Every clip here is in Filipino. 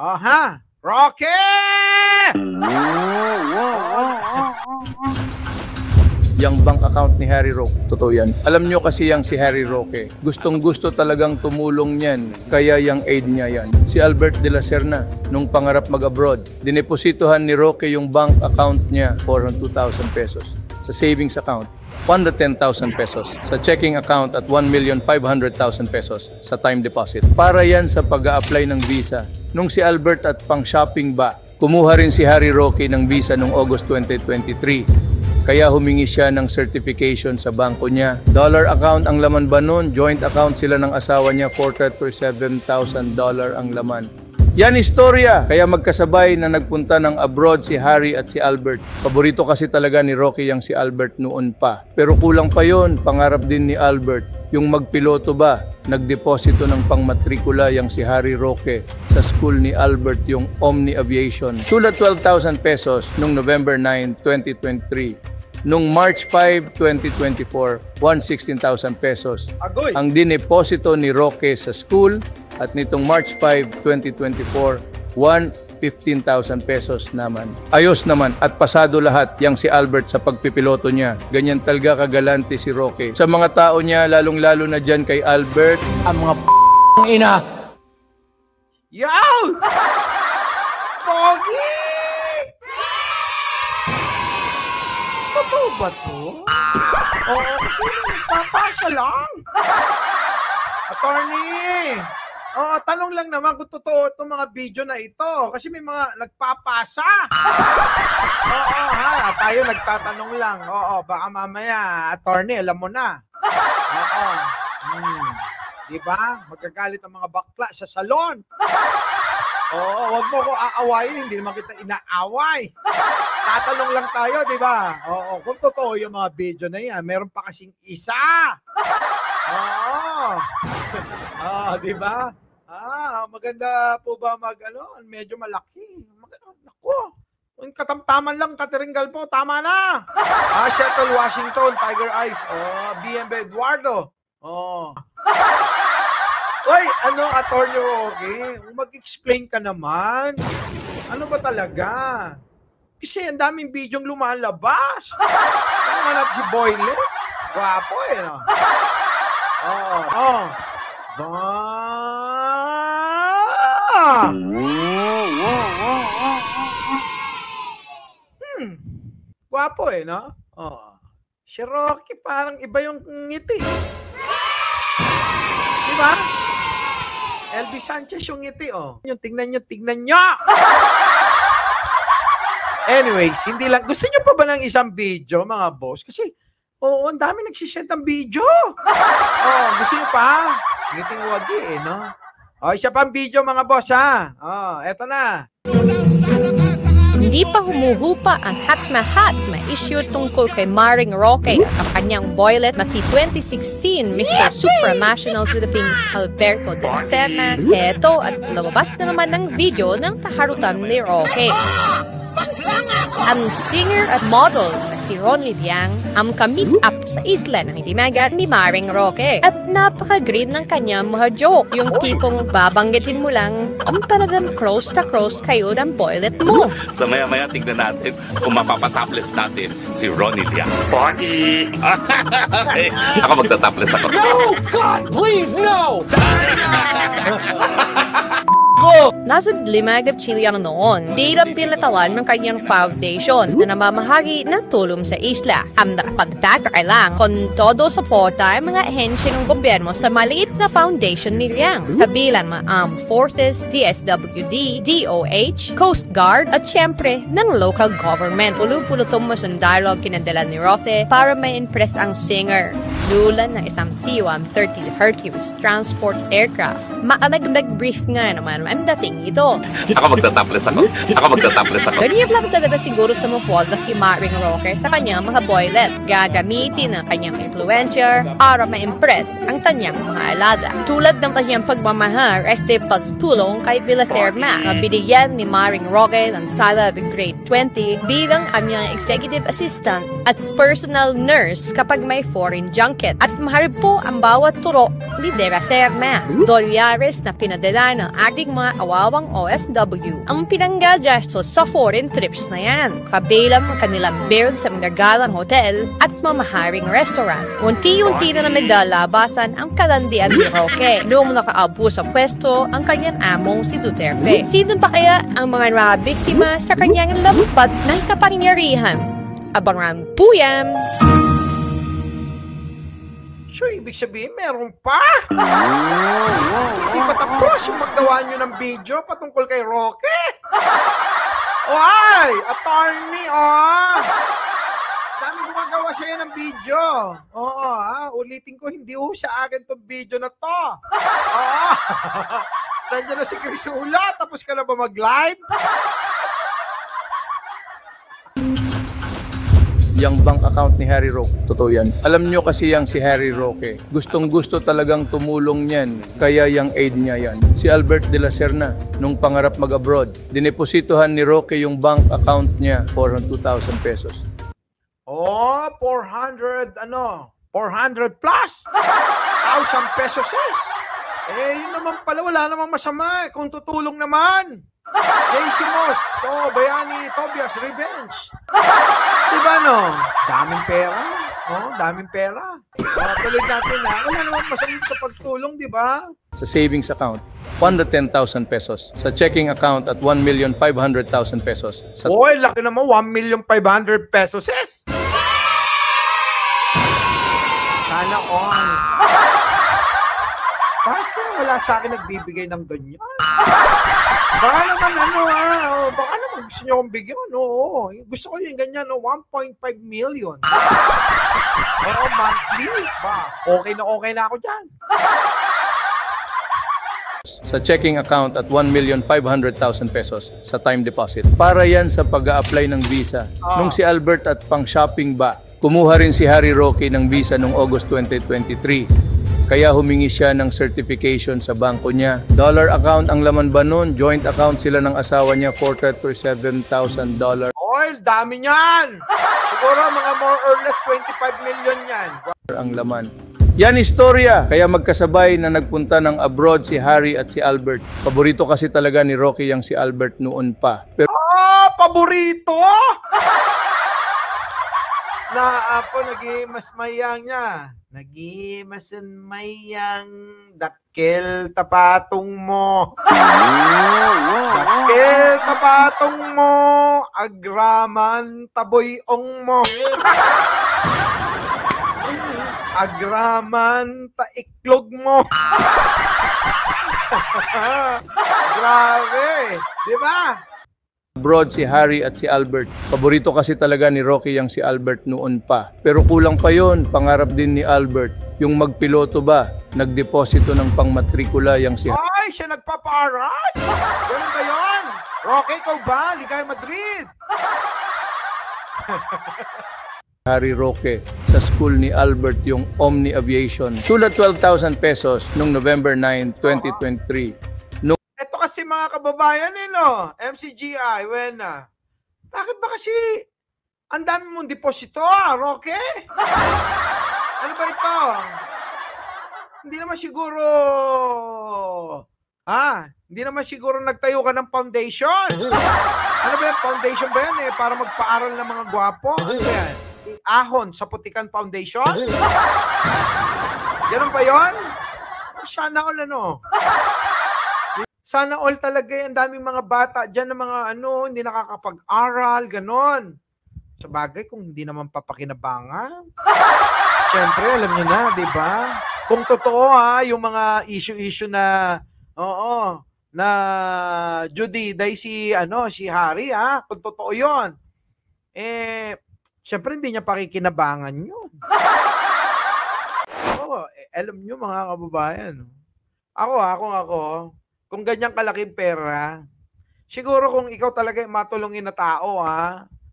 Aha! Rocky! Yang bank account ni Harry Roque, totoo yan. Alam nyo kasi yang si Harry Roque, gustong-gusto talagang tumulong niyan, kaya yung aid niya yan. Si Albert de la Serna, nung pangarap mag-abroad, dinepositohan ni Roque yung bank account niya for 2,000 pesos. Sa savings account, 110,000 pesos. Sa checking account at 1,500,000 pesos sa time deposit. Para yan sa pag-a-apply ng visa. Nung si Albert at pang-shopping ba, kumuha rin si Harry Roque ng visa noong August 2023. Kaya humingi siya ng certification sa bangko niya. Dollar account ang laman ba nun? Joint account sila ng asawa niya, $47,000 ang laman. Yan istorya! Kaya magkasabay na nagpunta ng abroad si Harry at si Albert. Paborito kasi talaga ni Rocky yang si Albert noon pa. Pero kulang pa yon, pangarap din ni Albert. Yung magpiloto ba? Nagdeposito ng pangmatrikula yang si Harry Roque sa school ni Albert, yung Omni Aviation. Sulat 12,000 pesos noong November 9, 2023. Noong March 5, 2024, 116,000 pesos Agoy! ang dineposito ni Roque sa school, at nitong March 5, 2024, 115,000 pesos naman. Ayos naman at pasado lahat yang si Albert sa pagpipiloto niya. Ganyan talaga kagalante si Roque. Sa mga tao niya, lalong-lalo na dyan kay Albert, ang mga ina. Yo! Pogi! Totoo ba to? Oo, kasi papasya lang. Attorney! Oo, tanong lang naman kung totoo itong mga video na ito. Kasi may mga nagpapasa. Oo, ha? Tayo nagtatanong lang. Oo, baka mamaya, attorney, alam mo na. Oo. Diba? Magagalit ang mga bakla sa salon. Oo, wag mo ko aawayin. Hindi naman kita inaaway. Tatanong lang tayo, diba? Oo, kung totoo yung mga video na yan, meron pa kasing isa. Oo. Diba? Maganda po ba medyo malaki? Naku. Kung katamtaman lang, Kateringgal po, tama na. Shuttle Washington, Tiger Eyes. BMB Eduardo. Uy, Attorney Roque? Mag-explain ka naman. Ano ba talaga? Kasi ang daming bidyong lumalabas. Ano naman si Boyle? Gwapo no? Gwapo no? Si Rocky parang iba yung ngiti. Diba? LB Sanchez yung ngiti, Yung tingnan nyo! Anyways, hindi lang. Gusto nyo pa ba ng isang video, mga boss? Kasi, ang dami nagsisend ng video. Gusto nyo pa? Ngiting wagi, no? Isa pang video, mga boss, ha? Eto na. Hindi pa humuhupa ang hat na issue tungkol kay Maring Roque at ang kanyang boylet na si 2016 Mr. Supranational Philippines Alberto de la Serna. Heto at lumabas na naman ng video ng taharutan ni Roque. Ang singer at model na si Ronnie Liang ang ka-meet up sa isla ng Hidimagat ni Maring Roque. At napaka-green ng kanyang mga joke. Yung tipong babanggitin mo lang kung talagang cross to cross kayo ng boylet mo. Maya-maya tignan natin kung mapapatopless natin si Ronnie Liang. Party! Ako magtatopless ako. No! God, please, no! Nasa Limag of Chiliano noon, di ram tinatalan ng kanyang foundation na namamahagi ng tulong sa isla. Ang nakapagtataka kung todo suporta ang mga ahensya ng gobyerno sa maliit na foundation ni Liang. Kabilang mga Armed Forces, DSWD, DOH, Coast Guard, at syempre ng local government. Pulo-pulutong mas ang dialogue kinadala ni Roque para may impress ang singer. Sulan ng isang C-130 Hercules Transports aircraft. Maalag-lag brief nga naman ang dating ito. Ako magtatopless ako. Ganyan lang talaga siguro sa mapos na si Maring Roque sa kanyang mga boylet. Gagamitin ang kanyang influencer para ma-impress ang kanyang mga alada. Tulad ng kanyang pagmamahal, pagpulong kay Villaserma, mabinigyan ni Maring Roque ng sala of grade 20 bilang kanyang executive assistant at personal nurse kapag may foreign junket. At maharap po ang bawat turo ni Villaserma. $1 na pinadala ng ating mga awal mag-asawang OFW ang pinanggagastos sa foreign trips na yan. Kabilang ang kanilang build sa magagalang hotel at mamaharing restaurants. Unti-unti na nagdalabasan ang kalandian ni Roque noong nakaabo sa pwesto ang kanyang among si Duterte. Sino pa kaya ang mga biktima sa kanyang lambat na kapangyarihan? Abangan po yan! So, ibig sabihin, meron pa? Hindi pa tapos yung maggawa nyo ng video patungkol kay Roque? Why? Attorney, dami gumagawa siya ng video. Oo, ulitin ko, hindi sa akin tong video na to. Oo. Nandiyan na si Chris Ula, tapos ka na ba mag-live? Yung bank account ni Harry Roque, totoo yan. Alam nyo kasi yang si Harry Roque, gustong-gusto talagang tumulong yan, kaya yung aid niya yan. Si Albert de la Serna, nung pangarap mag-abroad, dinepositohan ni Roque yung bank account niya for 2,000 pesos. 400 plus? 1,000 pesos. Yun naman pala, wala namang masama. Kung tutulong naman. JC Moss, Bayani, Tobias, Revenge. Diba no? Daming pera. Daming pera. Tuloy natin wala namang masama sa pagtulong, diba? Sa savings account, 110,000 pesos. Sa checking account at 1,500,000 pesos. Sa Laki naman, 1,500,000 pesos. Sana all. Bakit kaya wala sa akin nagbibigay ng ganyan? Baka naman baka naman gusto niyo akong bigyan. Gusto ko yung ganyan, 1.5 million. Monthly. Okay na ako dyan. sa checking account at 1,500,000 pesos sa time deposit. Para yan sa pag-a-apply ng visa. Nung si Albert at pang-shopping ba, kumuha rin si Harry Roque ng visa noong August 2023. Kaya humingi siya ng certification sa bangko niya. Dollar account ang laman ba nun? Joint account sila ng asawa niya, $47,000. Dami niyan! Siguro mga more or less 25 million yan. Ang laman. Yan istorya. Kaya magkasabay na nagpunta ng abroad si Harry at si Albert. Paborito kasi talaga ni Roque yang si Albert noon pa. Pero paborito? Nagi-mas mayang niya. Nagi-masan mayang dakil tapatong mo. Dakil tapatong mo, agraman taboyong mo. Agraman taiklog mo. Grabe, di ba? abroad si Harry at si Albert. Paborito kasi talaga ni Roque yang si Albert noon pa. Pero kulang pa yon, pangarap din ni Albert. Yung magpiloto ba, nagdeposito ng pangmatrikula yang si Ay, siya nagpapaaral? Ganun ba yun? Roque, ikaw ba? Ligay Madrid. Harry Roque sa school ni Albert yung Omni Aviation. Sulat 12,000 pesos noong November 9, 2023. Ito kasi mga kababayan MCGI, Wena. Bakit ba kasi ang dami mong deposito, Roque? Ano ba ito? Hindi naman siguro, hindi naman siguro nagtayo ka ng foundation. Ano ba yan? Foundation ba yan para magpaaral ng mga gwapo? Ano ba yan? Ahon sa Putikan Foundation? Ganun ba yun? Sana all Sana all talaga ang daming mga bata dyan na mga hindi nakakapag-aral, ganon. Sa bagay, kung hindi naman papakinabangan. Siyempre, alam niyo na, di ba? Kung totoo yung mga issue na, na Judy, si Harry, kung totoo yun, siyempre hindi niya pakikinabangan yun. Alam niyo mga kababayan, ako, kung ganyang kalaking pera, siguro kung ikaw talaga matulungin na tao,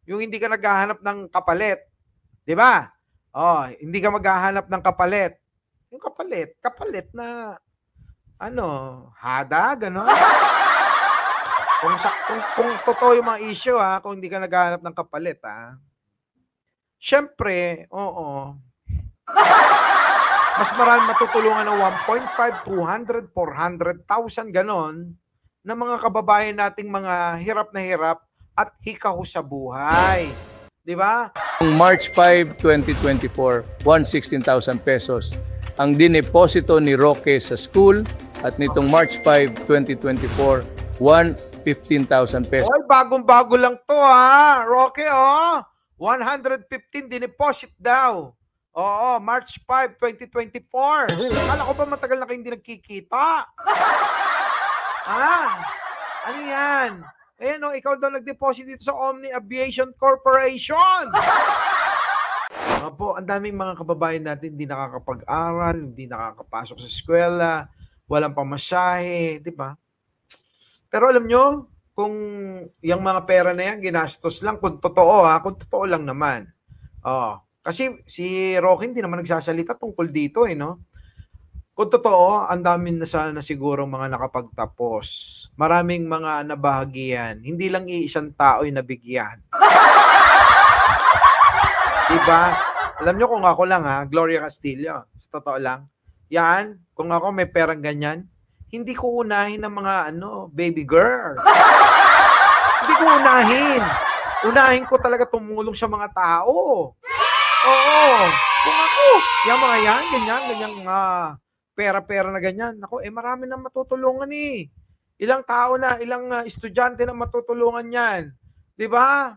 yung hindi ka naghahanap ng kapalit, di ba? Hindi ka maghahanap ng kapalit. Yung kapalit na, hada, gano'n. Kung totoo yung mga issue, kung hindi ka naghahanap ng kapalit, syempre, mas marami matutulungan ng 1.5, 200, 400,000 ganon ng mga kababayan nating mga hirap na hirap at hikaho sa buhay. Di ba? Noong March 5, 2024, 116,000 pesos ang dineposito ni Roque sa school at nitong March 5, 2024, 115,000 pesos. Oy, bagong-bago lang to ha. Roque, 115 dineposit daw. Oo, March 5, 2024. Akala ko ba matagal na kayo hindi nagkikita? Ano yan? Ayan ikaw daw nag-deposit dito sa Omni Aviation Corporation. Opo, ang daming mga kababayan natin hindi nakakapag-aral, hindi nakakapasok sa eskwela, walang pamasahe, di ba? Pero alam nyo, kung yung mga pera na yan, ginastos lang, kung totoo kung totoo lang naman. Kasi si Roque hindi naman nagsasalita tungkol dito no? Kung totoo, ang dami na sana siguro mga nakapagtapos. Maraming mga nabahagian. Hindi lang iisang tao yung nabigyan. Diba? Alam nyo kung ako lang Gloria Castillo. Sa totoo lang. Yan, kung ako may perang ganyan, hindi ko unahin ng mga baby girl. Hindi ko unahin. Unahin ko talaga tumulong sa mga tao. Oo. Kung ako, yung mga yan, ganyan, pera-pera na ganyan. Ako, marami na matutulungan Ilang tao na, ilang estudyante na matutulungan yan. Di ba?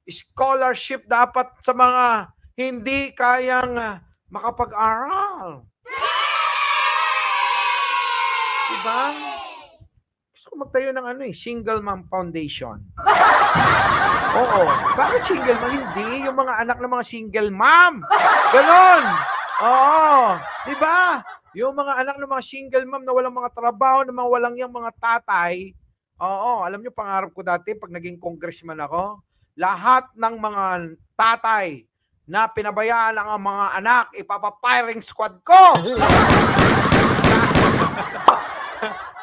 Scholarship dapat sa mga hindi kayang makapag-aral. Di ba? Gusto ko magtayo ng Single Mom Foundation. Oo. Bakit single mom? Hindi. Yung mga anak ng mga single mom. Ganon. Oo. Diba? Yung mga anak ng mga single mom na walang mga trabaho, na mga walang yung mga tatay. Oo. Alam nyo, pangarap ko dati, pag naging congressman ako, lahat ng mga tatay na pinabayaan ang mga anak, ipapapiring squad ko.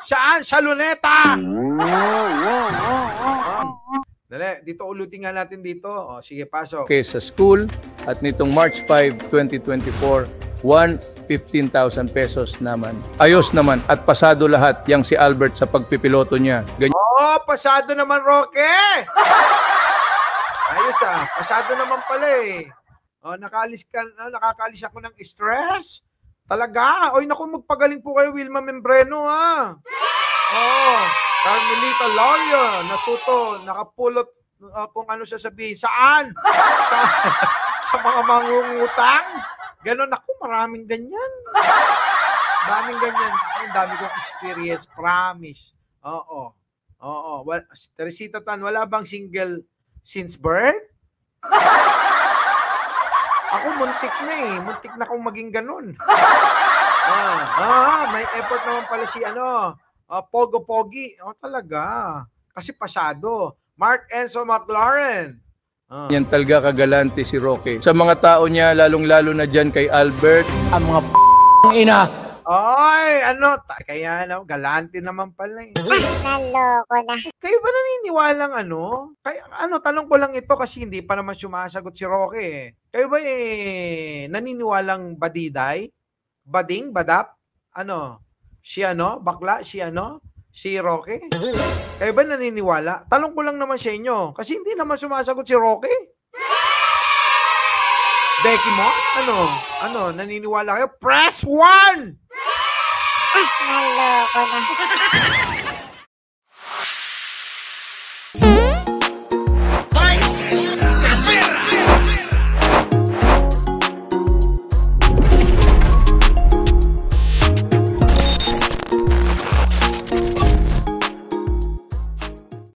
Saan? Sa Luneta. Dali, dito ulutin nga natin dito. Sige, pasok. Okay, sa school at nitong March 5, 2024, 115,000 pesos naman. Ayos naman at pasado lahat yang si Albert sa pagpipiloto niya. Ganyan. Pasado naman, Roque. Ayos pasado naman pala nakakalis ako ng stress. Talaga. Naku, magpagaling po kayo, Wilma Membreno Carmelita Lorio, nakapulot kung ano sasabihin. Saan? Sa mga mangungutang? Ganon ako, maraming ganyan. Daming ganyan. Ang dami kong experience, promise. Oo. Teresita Tan, wala bang single since birth? Ako muntik na Muntik na akong maging ganun. May effort naman pala si Pogo Pogi. Talaga. Kasi pasado. Mark Enzo McLaren. Yan talaga kagalante si Roque. Sa mga tao niya, lalong-lalo na dyan kay Albert, ang mga ina. Kaya galante naman pala Naloko na. Kayo ba naniniwalang tanong ko lang ito kasi hindi pa naman sumasagot si Roque Kayo ba naniniwalang badiday? Bading? Badap? Si bakla? Si Roque? Kayo ba naniniwala? Tanong ko lang naman sa inyo kasi hindi naman sumasagot si Roque Becky mo? Naniniwala kayo? Press 1! Naloko na.